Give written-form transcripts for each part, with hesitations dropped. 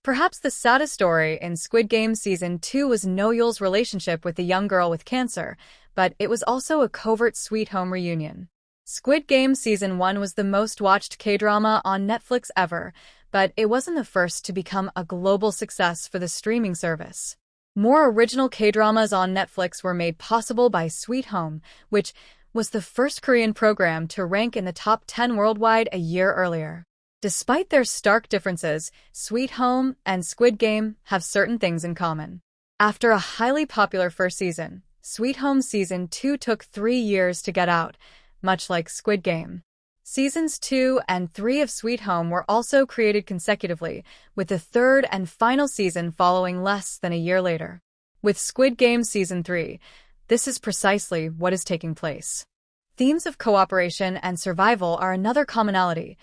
Perhaps the saddest story in Squid Game Season 2 was No-Yul's relationship with the young girl with cancer, but it was also a covert sweet home reunion. Squid Game Season 1 was the most watched K-drama on Netflix ever, but it wasn't the first to become a global success for the streaming service. More original K-dramas on Netflix were made possible by Sweet Home, which was the first Korean program to rank in the top 10 worldwide a year earlier. Despite their stark differences, Sweet Home and Squid Game have certain things in common. After a highly popular first season, Sweet Home Season 2 took 3 years to get out, much like Squid Game. Seasons 2 and 3 of Sweet Home were also created consecutively, with the third and final season following less than a year later. With Squid Game Season 3, this is precisely what is taking place. Themes of cooperation and survival are another commonality,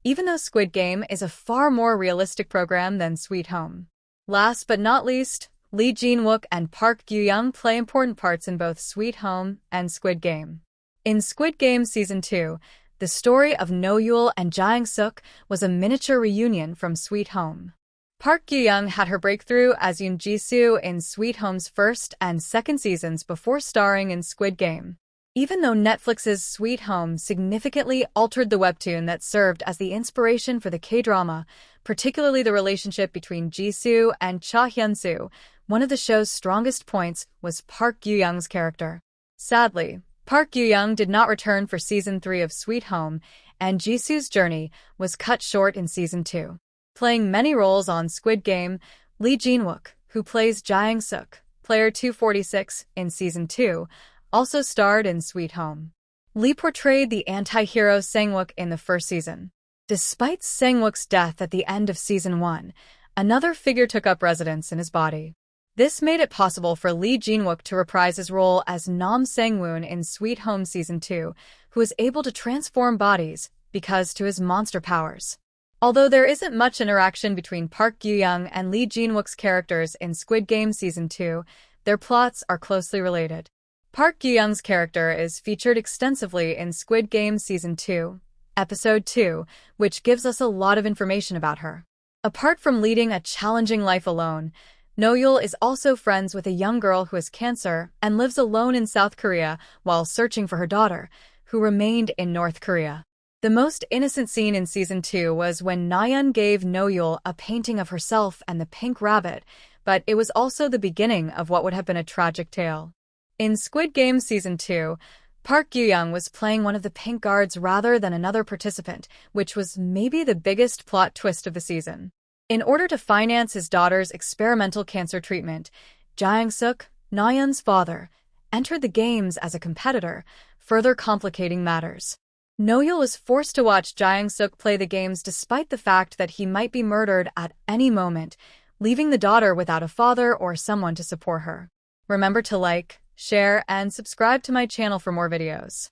even though Squid Game is a far more realistic program than Sweet Home. Last but not least, Lee Jin-wook and Park Gyu-young play important parts in both Sweet Home and Squid Game. In Squid Game Season 2, the story of No-Yul and Jae-suk was a miniature reunion from Sweet Home. Park Gyu-young had her breakthrough as Yoon Ji-soo in Sweet Home's first and second seasons before starring in Squid Game. Even though Netflix's Sweet Home significantly altered the webtoon that served as the inspiration for the K-drama, particularly the relationship between Ji-soo and Cha Hyun-soo, one of the show's strongest points was Park Gyu-young's character. Sadly, Park Gyu-young did not return for Season 3 of Sweet Home, and Jisoo's journey was cut short in Season 2. Playing many roles on Squid Game, Lee Jin-wook, who plays Jae-suk, player 246 in Season 2, also starred in Sweet Home. Lee portrayed the anti-hero Sang-wook in the first season. Despite Sang-wook's death at the end of Season 1, another figure took up residence in his body. This made it possible for Lee Jin-wook to reprise his role as Nam Sang-woon in Sweet Home Season 2, who is able to transform bodies because to his monster powers. Although there isn't much interaction between Park Gyu-young and Lee Jin-wook's characters in Squid Game Season 2, their plots are closely related. Park Gyu-young's character is featured extensively in Squid Game Season 2, Episode 2, which gives us a lot of information about her. Apart from leading a challenging life alone, No-Yul is also friends with a young girl who has cancer and lives alone in South Korea while searching for her daughter, who remained in North Korea. The most innocent scene in Season 2 was when Nayeon gave No-Yul a painting of herself and the pink rabbit, but it was also the beginning of what would have been a tragic tale. In Squid Game Season 2, Park Gyu-young was playing one of the pink guards rather than another participant, which was maybe the biggest plot twist of the season. In order to finance his daughter's experimental cancer treatment, Jae-suk, Nayeon's father, entered the games as a competitor, further complicating matters. No-Yul was forced to watch Jae-suk play the games despite the fact that he might be murdered at any moment, leaving the daughter without a father or someone to support her. Remember to like, share, and subscribe to my channel for more videos.